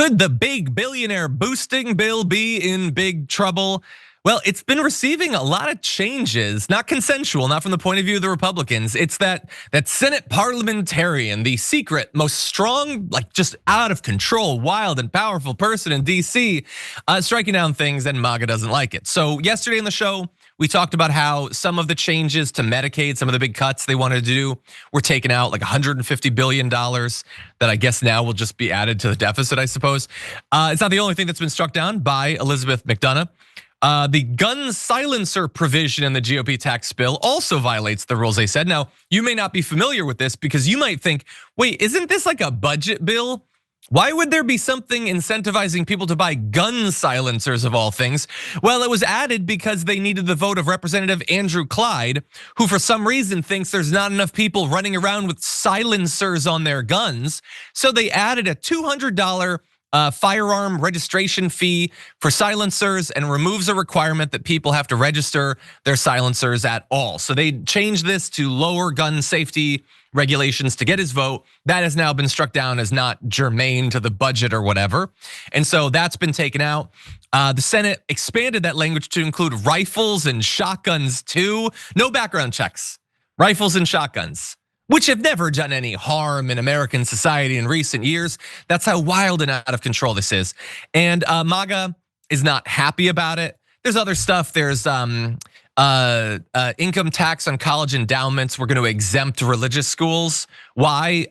Could the big billionaire boosting bill be in big trouble? Well, it's been receiving a lot of changes, not consensual, not from the point of view of the Republicans. It's that Senate parliamentarian, the secret, most strong, like just out of control, wild and powerful person in DC, striking down things, and MAGA doesn't like it. So yesterday in the show, we talked about how some of the changes to Medicaid, some of the big cuts they wanted to do were taken out, like $150 billion that I guess now will just be added to the deficit, I suppose. It's not the only thing that's been struck down by Elizabeth MacDonough. The gun silencer provision in the GOP tax bill also violates the rules, they said. Now, you may not be familiar with this because you might think, wait, isn't this like a budget bill? Why would there be something incentivizing people to buy gun silencers of all things? Well, it was added because they needed the vote of Representative Andrew Clyde, who for some reason thinks there's not enough people running around with silencers on their guns. So they added a $200 firearm registration fee for silencers and removes a requirement that people have to register their silencers at all. So they changed this to lower gun safety regulations to get his vote. That has now been struck down as not germane to the budget or whatever. And so that's been taken out. The Senate expanded that language to include rifles and shotguns too. No background checks, rifles and shotguns, which have never done any harm in American society in recent years. That's how wild and out of control this is. And MAGA is not happy about it. There's other stuff. There's income tax on college endowments. We're going to exempt religious schools. Why?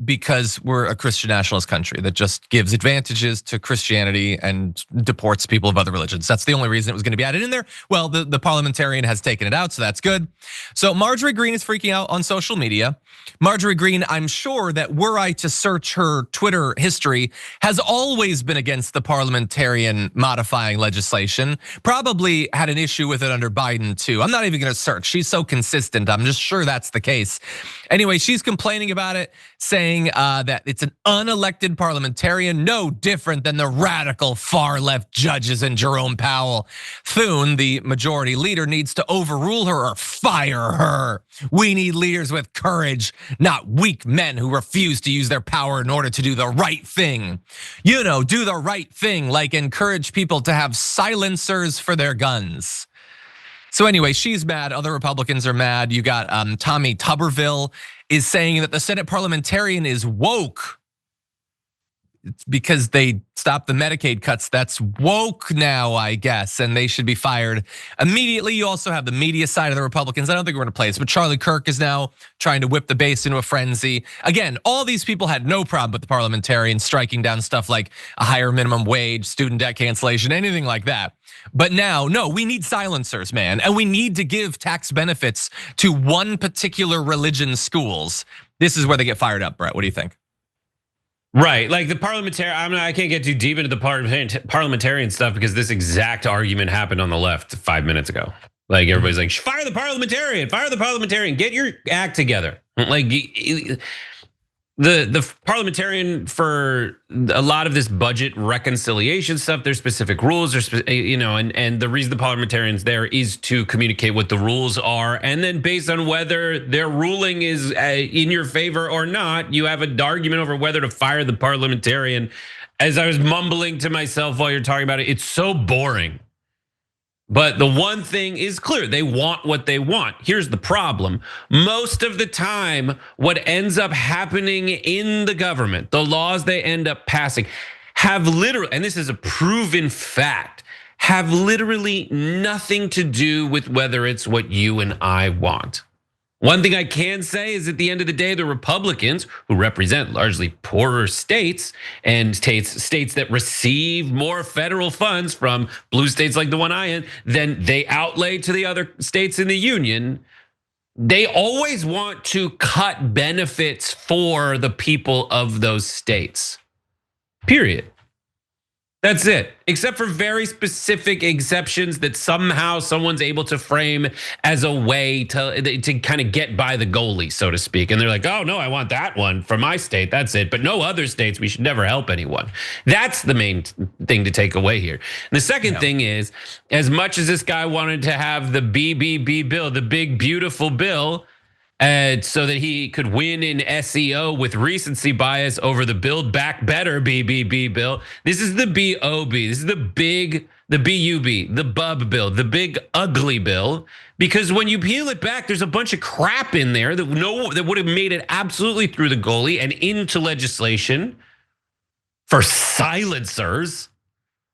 Because we're a Christian nationalist country that just gives advantages to Christianity and deports people of other religions. That's the only reason it was going to be added in there. Well, the parliamentarian has taken it out, so that's good. So Marjorie Greene is freaking out on social media. Marjorie Greene, I'm sure that were I to search her Twitter history, has always been against the parliamentarian modifying legislation. Probably had an issue with it under Biden too. I'm not even gonna search. She's so consistent. I'm just sure that's the case. Anyway, she's complaining about it, saying that it's an unelected parliamentarian, no different than the radical far left judges and Jerome Powell. Thune, the majority leader, needs to overrule her or fire her. We need leaders with courage, not weak men who refuse to use their power in order to do the right thing. You know, do the right thing, like encourage people to have silencers for their guns. So anyway, she's mad. Other Republicans are mad. You got Tommy Tuberville is saying that the Senate parliamentarian is woke. It's because they stopped the Medicaid cuts. That's woke now, I guess, and they should be fired immediately. You also have the media side of the Republicans. I don't think we're gonna play this, but Charlie Kirk is now trying to whip the base into a frenzy. Again, all these people had no problem with the parliamentarians striking down stuff like a higher minimum wage, student debt cancellation, anything like that. But now, no, we need silencers, man. And we need to give tax benefits to one particular religion's schools. This is where they get fired up, Brett. What do you think? Right, like the parliamentarian, I can't get too deep into the parliamentarian stuff because this exact argument happened on the left 5 minutes ago. Like everybody's like, fire the parliamentarian, get your act together. Like the parliamentarian for a lot of this budget reconciliation stuff, there's specific rules, and the reason the parliamentarian's there is to communicate what the rules are, and then based on whether their ruling is in your favor or not, you have an argument over whether to fire the parliamentarian. As I was mumbling to myself while you're talking about it, it's so boring. But the one thing is clear, they want what they want. Here's the problem. Most of the time, what ends up happening in the government, the laws they end up passing, have literally, and this is a proven fact, have literally nothing to do with whether it's what you and I want. One thing I can say is at the end of the day, the Republicans, who represent largely poorer states and states that receive more federal funds from blue states like the one I am, than they outlay to the other states in the union, they always want to cut benefits for the people of those states, period. That's it, except for very specific exceptions that somehow someone's able to frame as a way to kind of get by the goalie, so to speak. And they're like, oh no, I want that one for my state, that's it. But no other states, we should never help anyone. That's the main thing to take away here. And the second thing is, as much as this guy wanted to have the BBB bill, the big beautiful bill, so that he could win in SEO with recency bias over the Build Back Better BBB bill. This is the BOB. This is the BUB, the bub bill, the big ugly bill. Because when you peel it back, there's a bunch of crap in there that would have made it absolutely through the goalie and into legislation for silencers.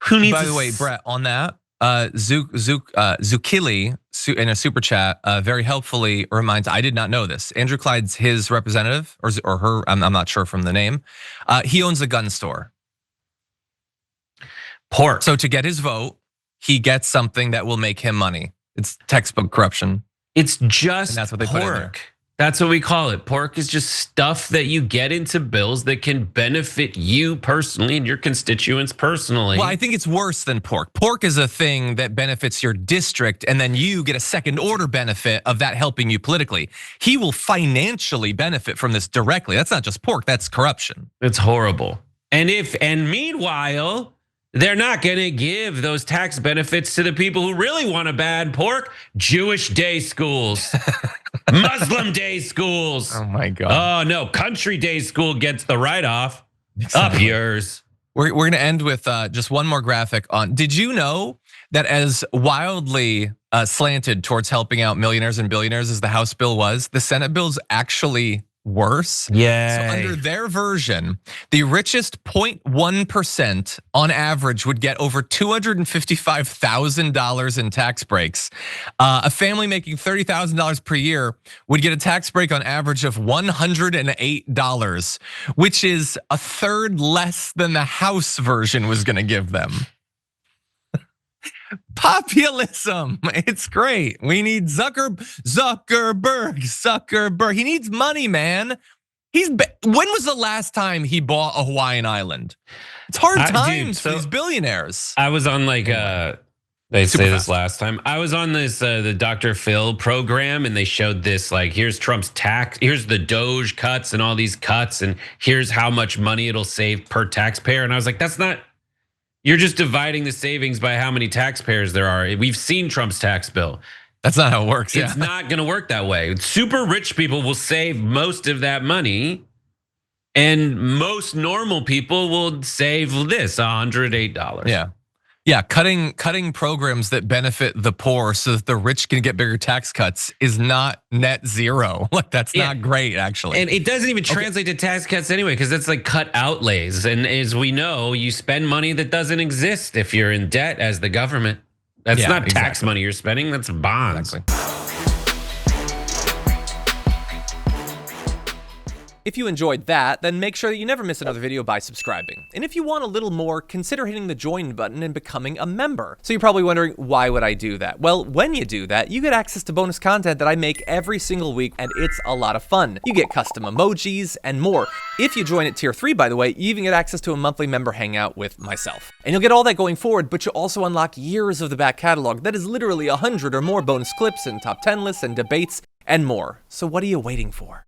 Who needs? By the way, Brett, on that, Zukili in a super chat very helpfully reminds, I did not know this. Andrew Clyde's his representative or her, I'm not sure from the name. He owns a gun store. Pork. So to get his vote, he gets something that will make him money. It's textbook corruption. It's just and that's what they put in there. pork. That's what we call it. Pork is just stuff that you get into bills that can benefit you personally and your constituents personally. Well, I think it's worse than pork. Pork is a thing that benefits your district, and then you get a second order benefit of that helping you politically. He will financially benefit from this directly. That's not just pork, that's corruption. It's horrible. And meanwhile, they're not gonna give those tax benefits to the people who really want to ban pork. Jewish day schools, Muslim day schools. Oh my God. Oh no, country day school gets the write-off. Up yours. We're gonna end with just one more graphic on, did you know that as wildly slanted towards helping out millionaires and billionaires as the House bill was, the Senate bill's actually worse? Yeah. So under their version, the richest 0.1% on average would get over $255,000 in tax breaks. A family making $30,000 per year would get a tax break on average of $108, which is a third less than the House version was gonna give them. Populism, it's great. We need Zuckerberg. He needs money, man. When was the last time he bought a Hawaiian island? It's hard times for these billionaires. I was on like they say this last time. I was on this the Dr. Phil program, and they showed this like, here's Trump's tax, here's the Doge cuts and all these cuts, and here's how much money it'll save per taxpayer. And I was like, that's not. You're just dividing the savings by how many taxpayers there are. We've seen Trump's tax bill. That's not how it works. It's not gonna work that way. Super rich people will save most of that money, and most normal people will save this, $108. Yeah, cutting programs that benefit the poor so that the rich can get bigger tax cuts is not net zero. Like that's not great, actually. And it doesn't even translate to tax cuts anyway, because it's like cut outlays. And as we know, you spend money that doesn't exist if you're in debt as the government. That's not tax money you're spending, that's bonds. Exactly. If you enjoyed that, then make sure that you never miss another video by subscribing. And if you want a little more, consider hitting the join button and becoming a member. So you're probably wondering, why would I do that? Well, when you do that, you get access to bonus content that I make every single week, and it's a lot of fun. You get custom emojis and more. If you join at tier 3, by the way, you even get access to a monthly member hangout with myself. And you'll get all that going forward, but you'll also unlock years of the back catalog that is literally 100 or more bonus clips and top 10 lists and debates and more. So what are you waiting for?